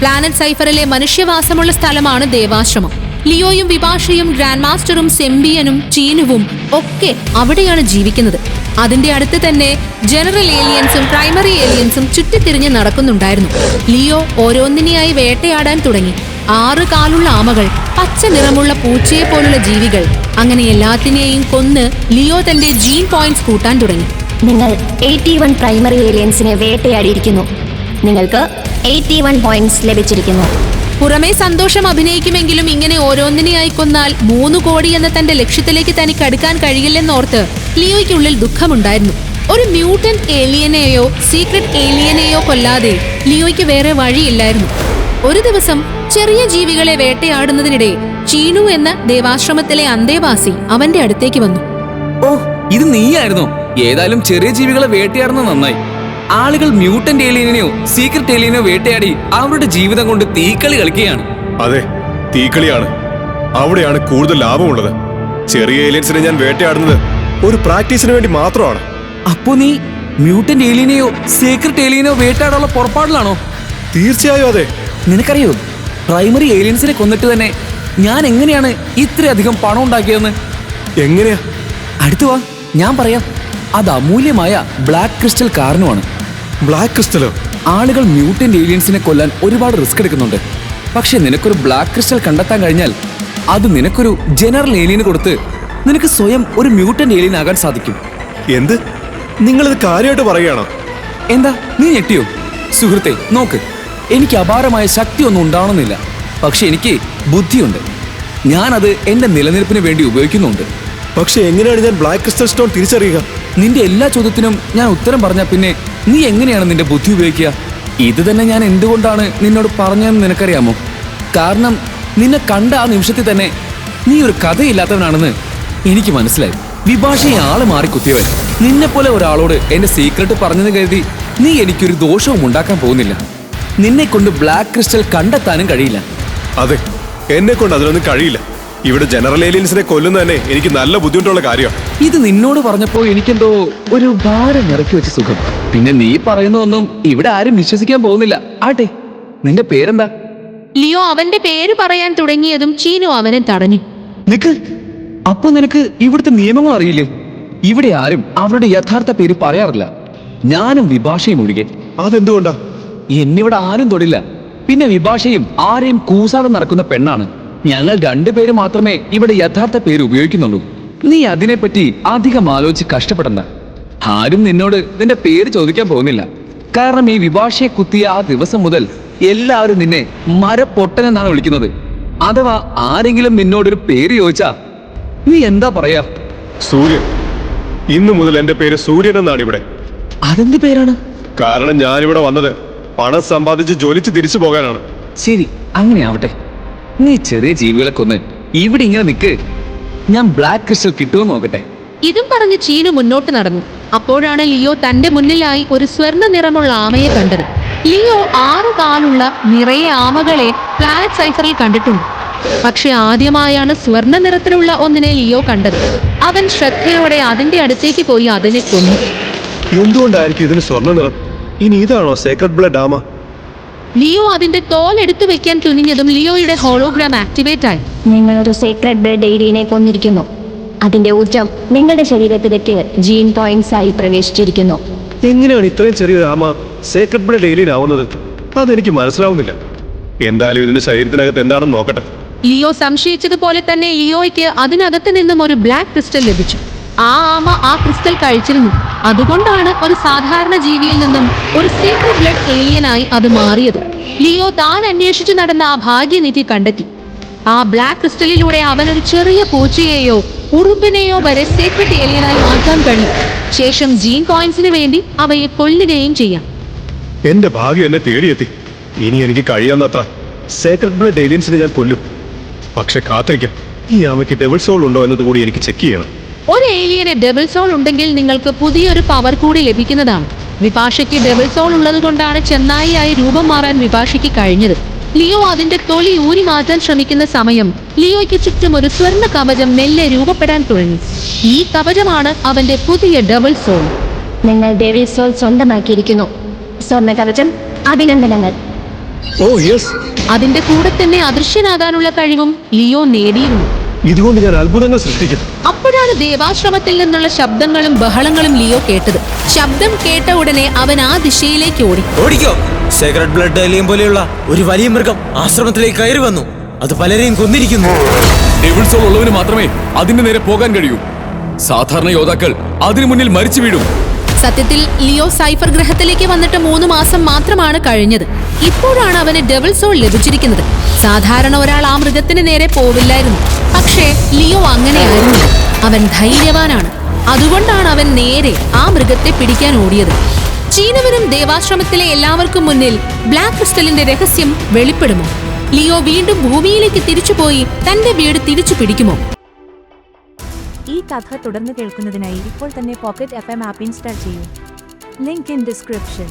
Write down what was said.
Planet സൈഫറിലെ മനുഷ്യവാസമുള്ള സ്ഥലമാണ് ദേവാശ്രമം. ലിയോയും വിഭാഷയും grand മാസ്റ്ററും സെംബിയനും ചീനുവും ഒക്കെ അവിടെയാണ് ജീവിക്കുന്നത്. അതിന്റെ അടുത്ത് തന്നെ ജനറൽ ഏലിയൻസും പ്രൈമറി ഏലിയൻസും ചുറ്റിത്തിരിഞ്ഞ് നടക്കുന്നുണ്ടായിരുന്നു. ലിയോ ഓരോന്നിനെയായി വേട്ടയാടാൻ തുടങ്ങി. 6 കാലുള്ള ആമകൾ, പച്ച നിറമുള്ള പൂച്ചയെ പോലുള്ള ജീവികൾ, അങ്ങനെ എല്ലാത്തിനെയും കൊന്ന് ലിയോ തന്റെ ജീൻ പോയിന്റ്സ് കൂട്ടാൻ തുടങ്ങി. നിങ്ങൾ 81 പ്രൈമറി ഏലിയൻസിനെ വേട്ടയാടിയിരിക്കുന്നു. നിങ്ങൾക്ക് 81 പോയിന്റ്സ് ലഭിച്ചിരിക്കുന്നു. പുറമേ സന്തോഷം അഭിനയിക്കുമെങ്കിലും ഇങ്ങനെ ഓരോന്നിനെയായി കൊന്നാൽ 3 കോടി എന്ന തന്റെ ലക്ഷ്യത്തിലേക്ക് തനിക്ക് അടുക്കാൻ കഴിയില്ലെന്നോർത്ത് ലിയോയ്ക്കുള്ളിൽ ദുഃഖമുണ്ടായിരുന്നു. ഒരു മ്യൂട്ടന്റ് ഏലിയനെയോ സീക്രട്ട് ഏലിയനെയോ കൊല്ലാതെ ലിയോയ്ക്ക് വേറെ വഴിയില്ലായിരുന്നു. ഒരു ദിവസം ചെറിയ ജീവികളെ വേട്ടയാടുന്നതിനിടെ ചീനു എന്ന ദേവാശ്രമത്തിലെ അന്തേവാസി അവന്റെ അടുത്തേക്ക് വന്നു. ഓ, ഇത് നീയായിരുന്നോ? ഏതായാലും ചെറിയ ജീവികളെ വേട്ടയാടുന്നത് നന്നായി. ആളുകൾ മ്യൂട്ടന്റ് ഏലിയനെയോ സീക്രട്ട് ഏലിയനെയോ വേട്ടയാടി അവരുടെ ജീവിതം കൊണ്ട് തീക്കളി കളിക്കുകയാണ്. അതെ, തീക്കളിയാണ്. അവിടെയാണ് കൂടുതൽ ലാഭമുള്ളത്. ചെറിയ ഏലിയൻസിനെ ഞാൻ വേട്ടയാടുന്നത് ഒരു പ്രാക്ടീസിന് വേണ്ടി മാത്രമാണ്. അപ്പോ നീ മ്യൂട്ടന്റ് ഏലിയനെയോ സീക്രട്ട് ഏലിയനെയോ വേട്ടയാടാനുള്ള പുറപ്പാടിലാണോ? തീർച്ചയായും അതെ. നിനക്കറിയോ, പ്രൈമറി ഏലിയൻസിനെ കൊന്നിട്ട് തന്നെ ഞാൻ എങ്ങനെയാണ് ഇത്രയധികം പണം ഉണ്ടാക്കിയതെന്ന്? എങ്ങനെയാ? അടുത്തു വാ, ഞാൻ പറയാം. അത് അമൂല്യമായ ബ്ലാക്ക് ക്രിസ്റ്റൽ കാരണമാണ്. ബ്ലാക്ക് ക്രിസ്റ്റലോ? ആളുകൾ മ്യൂട്ടന്റ് ഏലിയൻസിനെ കൊല്ലാൻ ഒരുപാട് റിസ്ക് എടുക്കുന്നുണ്ട്. പക്ഷെ നിനക്കൊരു ബ്ലാക്ക് ക്രിസ്റ്റൽ കണ്ടെത്താൻ കഴിഞ്ഞാൽ അത് നിനക്കൊരു ജനറൽ ഏലിയന് കൊടുത്ത് നിനക്ക് സ്വയം ഒരു മ്യൂട്ടന്റ് ഏലിയൻ ആകാൻ സാധിക്കും. എന്ത്? നിങ്ങളിത് കാര്യമായിട്ട് പറയുകയാണോ? എന്താ, നീ ഞെട്ടിയോ? സുഹൃത്തെ, നോക്ക്, എനിക്ക് അപാരമായ ശക്തിയൊന്നും ഉണ്ടാവണമെന്നില്ല. പക്ഷെ എനിക്ക് ബുദ്ധിയുണ്ട്. ഞാനത് എന്റെ നിലനിൽപ്പിന് വേണ്ടി ഉപയോഗിക്കുന്നുണ്ട്. പക്ഷെ എങ്ങനെയാണ് ഞാൻ ബ്ലാക്ക് ക്രിസ്റ്റൽ സ്റ്റോൺ തിരിച്ചറിയുക? നിന്റെ എല്ലാ ചോദ്യത്തിനും ഞാൻ ഉത്തരം പറഞ്ഞാൽ പിന്നെ നീ എങ്ങനെയാണ് നിന്റെ ബുദ്ധി ഉപയോഗിക്കുക? ഇത് തന്നെ ഞാൻ എന്തുകൊണ്ടാണ് നിന്നോട് പറഞ്ഞതെന്ന് നിനക്കറിയാമോ? കാരണം നിന്നെ കണ്ട ആ നിമിഷത്തിൽ തന്നെ നീ ഒരു കഥയില്ലാത്തവനാണെന്ന് എനിക്ക് മനസ്സിലായി. വിഭാഷയെ ആള് മാറി കുത്തിയവൻ. നിന്നെപ്പോലെ ഒരാളോട് എന്റെ സീക്രട്ട് പറഞ്ഞെന്ന് കരുതി നീ എനിക്കൊരു ദോഷവും ഉണ്ടാക്കാൻ പോകുന്നില്ല. നിന്നെ കൊണ്ട് ബ്ലാക്ക് ക്രിസ്റ്റൽ കണ്ടെത്താനും കഴിയില്ല. അതെ, എന്നെ കൊണ്ട് അതിനൊന്നും കഴിയില്ല. ഇവിടെ ജനറൽ ഏലിയൻസിനെ കൊല്ലുന്ന തന്നെ എനിക്ക് നല്ല ബുദ്ധിമുട്ടുള്ള കാര്യമാണ്. ഇത് നിന്നോട് പറഞ്ഞപ്പോ എനിക്കെന്തോ ഒരു ഭാരം ഇറക്കി വെച്ച സുഖം. പിന്നെ നീ പറയുന്നതൊന്നും ഇവിടെ ആരും വിശ്വസിക്കാൻ പോകുന്നില്ല. ആട്ടെ, നിന്റെ പേരെന്താ? ലിയോ അവന്റെ പേര് പറയാൻ തുടങ്ങിയതും ചീനു അവനെ തടഞ്ഞു. നിക്ക്, അപ്പൊ നിനക്ക് ഇവിടുത്തെ നിയമങ്ങൾ അറിയില്ലേ? ഇവിടെ ആരും അവരുടെ യഥാർത്ഥ പേര് പറയാറില്ല, ഞാനും വിഭാഷയും ഒഴികെ. അതെന്തുകൊണ്ടാ? എന്നിവിടെ ആരും തൊടില്ല. പിന്നെ വിഭാഷയും ആരെയും കൂസാതെ നടക്കുന്ന പെണ്ണാണ്. ഞങ്ങൾ 2 പേര് മാത്രമേ ഇവിടെ യഥാർത്ഥ പേര് ഉപയോഗിക്കുന്നുള്ളൂ. നീ അതിനെപ്പറ്റി അധികം ആലോചിച്ച് കഷ്ടപ്പെടണ്ട. ആരും നിന്നോട് നിന്റെ പേര് ചോദിക്കാൻ പോകുന്നില്ല. കാരണം ഈ വിഭാഷയെ കുത്തിയ ആ ദിവസം മുതൽ എല്ലാവരും നിന്നെ മരപ്പൊട്ടനെന്നാണ് വിളിക്കുന്നത്. അഥവാ ആരെങ്കിലും നിന്നോടൊരു പേര് ചോദിച്ചാ നീ എന്താ പറയാ? സൂര്യൻ. ഇന്നു മുതൽ എന്റെ പേര് സൂര്യൻ എന്നാണ് ഇവിടെ. അതെന്ത് പേരാണ്? കാരണം ഞാനിവിടെ വന്നത് പണം സമ്പാദിച്ച് ജോലിച്ച് തിരിച്ചു പോകാനാണ്. ശരി, അങ്ങനെ ആവട്ടെ. നീ ചെറിയ ജീവികളെ കൊന്ന് ഇവിടെ ഇങ്ങനെ നിൽക്ക്. ഞാൻ ബ്ലാക്ക് ക്രിസ്റ്റൽ കിട്ടുമെന്ന് നോക്കട്ടെ. ഇതും പറഞ്ഞ് ചീനു മുന്നോട്ട് നടന്നു. അപ്പോഴാണ് ലിയോ തന്റെ മുന്നിലായി ഒരു സ്വർണ്ണ നിറമുള്ള ആമയെ കണ്ടത്. ലിയോ 6 കാലുള്ള നിറയെ ആമകളെ പ്ലാനറ്റ് സൈഫറിൽ കണ്ടിട്ടുണ്ട്. പക്ഷെ ആദ്യമായാണ് സ്വർണ്ണ നിറത്തിലുള്ള ഒന്നിനെ ലിയോ കണ്ടത്. അവൻ ശ്രദ്ധയോടെ അതിന്റെ അടുത്തേക്ക് പോയി അതിനെ കൊന്നു. എന്തുകൊണ്ടായിരിക്കും ഇതിന് സ്വർണ്ണ നിറം? ഇനി ഇതാണോ സേക്രഡ് ബ്ലഡ് ആമ? ലിയോ അതിന്റെ തോൽ എടുത്തു വെക്കാൻ തുനിഞ്ഞതും ലിയോയുടെ ഹോളോഗ്രാം ആക്ടിവേറ്റ് ആയി. നിങ്ങളൊരു സീക്രട്ട് ബ്ലഡ് ഏലിയനെ കൊന്നിരിക്കുന്നു. അതിന്റെ ഊർജം നിങ്ങളുടെ ശരീരത്തിലെത്തി ജീൻ പോയിന്റ്സ് ആയി പ്രവേശിച്ചിരിക്കുന്നു. എങ്ങനെയാണ് ഇത്രയും ചെറിയൊരു ആമ സേക്രഡ് ബ്ലഡ് ഏലിയൻ ആവുന്നത്? അതെനിക്ക് മനസ്സിലാവുന്നില്ല. എന്തായാലും ഇതിന്റെ ശരീരത്തിനകത്ത് എന്താണെന്ന് നോക്കട്ടെ. ലിയോ സംശയിച്ചതുപോലെ തന്നെ ലിയോയ്ക്ക് അതിനകത്ത് നിന്നും ഒരു ബ്ലാക്ക് ക്രിസ്റ്റൽ ലഭിച്ചു. ആ ആമ ആ ക്രിസ്റ്റൽ കഴിച്ചിരുന്നു. അതുകൊണ്ടാണ് ഒരു സാധാരണ ജീവിയിൽ നിന്നും ഒരു സീക്രട്ട് ബ്ലഡ് ഏലിയനായി അത് മാറിയത്. ലിയോ താൻ അന്വേഷിച്ചു നടന്ന ആ ഭാഗ്യനിധി കണ്ടെത്തി. ആ ബ്ലാക്ക് ക്രിസ്റ്റലിലൂടെ അവനൊരു ചെറിയ പൂച്ചയെയോ ഉറുമ്പിനെയോ വരെ സീക്രട്ട് ഏലിയനായി മാറ്റാൻ കഴിയും. ശേഷം ജീൻ പോയിന്റ്സിന് വേണ്ടി അവയെ കൊല്ലുകയും ചെയ്യാം. എന്റെ ഭാഗ്യം എന്നെ തേടിയെത്തി. ഇനി എനിക്ക് കഴിയാന്നത്ര സേക്രഡ് ബ്ലഡ് ഏലിയൻസിനെ ഞാൻ കൊല്ലും. പക്ഷെ കാത്തിരിക്കാം, ഈ ആമയ്ക്ക് ഡബിൾ സോൾ ഉണ്ടോ എന്നത് കൂടി എനിക്ക് ചെക്ക് ചെയ്യണം. ഒരു ഏലിയന് ഡബിൾ സോൾ ഉണ്ടെങ്കിൽ നിങ്ങൾക്ക് പുതിയൊരു പവർ കൂടി ലഭിക്കുന്നതാണ്. വിഭാഷയ്ക്ക് ഡബിൾ സോൾ ഉള്ളത് കൊണ്ടാണ് ചെന്നായിയായി രൂപം മാറാൻ വിഭാഷയ്ക്ക് കഴിഞ്ഞത്. ലിയോ അതിന്റെ തൊലി ഊരി മാറ്റാൻ ശ്രമിക്കുന്ന സമയം ലിയോയ്ക്ക് ചുറ്റും ഒരു സ്വർണ്ണ കവചം മെല്ലെ രൂപപ്പെടാൻ തുടങ്ങി. ഈ കവചമാണ് അവന്റെ പുതിയ ഡബിൾ സോൾ. നിങ്ങൾ ഡെവിൾ സോൾ സ്വന്തമാക്കിയിരിക്കുന്നു. സ്വർണ്ണ കവചം, അഭിനന്ദനങ്ങൾ. ഓ യെസ്, അതിന്റെ കൂടെ തന്നെ അദൃശ്യനാകാനുള്ള കഴിവും ലിയോ നേടിയിരുന്നു. ഇതുകൊണ്ട് ഞാൻ അത്ഭുതങ്ങൾ സൃഷ്ടിക്കും. അപ്പോഴാണ് ദേവാശ്രമത്തിൽ നിന്നുള്ള ശബ്ദങ്ങളും ബഹളങ്ങളും ലിയോ കേട്ടത്. ശബ്ദം കേട്ട ഉടനെ അവൻ ആ ദിശയിലേക്ക് ഓടി. ഓടിക്കോ! സേക്രഡ് ബ്ലഡ് ഏലിയൻ പോലെയുള്ള ഒരു വലിയ മൃഗം ആശ്രമത്തിലേക്ക് കയറി വന്നു. അത് പലരെയും കൊന്നിരിക്കുന്നു. ഡെവിൾ സോൾ ഉള്ളവന് മാത്രമേ അതിന്റെ നേരെ പോകാൻ കഴിയൂ. സാധാരണ യോദ്ധാക്കൾ അതിനു മുന്നിൽ മരിച്ചു വീഴും. സത്യത്തിൽ ലിയോ സൈഫർ ഗ്രഹത്തിലേക്ക് വന്നിട്ട് 3 മാസം മാത്രമാണ് കഴിഞ്ഞത്. ഇപ്പോഴാണ് അവന് ഡെവിൾ സോൾ ലഭിച്ചിരിക്കുന്നത്. സാധാരണ ഒരാൾ ആ മൃഗത്തിന് നേരെ പോവില്ലായിരുന്നു. പക്ഷേ ലിയോ അങ്ങനെയായിരുന്നു. അവൻ ധൈര്യവാനാണ്. അതുകൊണ്ടാണ് അവൻ നേരെ ആ മൃഗത്തെ പിടിക്കാൻ ഓടിയത്. ചീനവരും ദേവാശ്രമത്തിലെ എല്ലാവർക്കും മുന്നിൽ ബ്ലാക്ക് ക്രിസ്റ്റലിന്റെ രഹസ്യം വെളിപ്പെടുമോ? ലിയോ വീണ്ടും ഭൂമിയിലേക്ക് തിരിച്ചുപോയി തന്റെ വീട് തിരിച്ചു പിടിക്കുമോ? ഈ കഥ തുടർന്ന് കേൾക്കുന്നതിനായി ഇപ്പോൾ തന്നെ പോക്കറ്റ് FM ആപ്പ് ഇൻസ്റ്റാൾ ചെയ്യൂ. Link in description.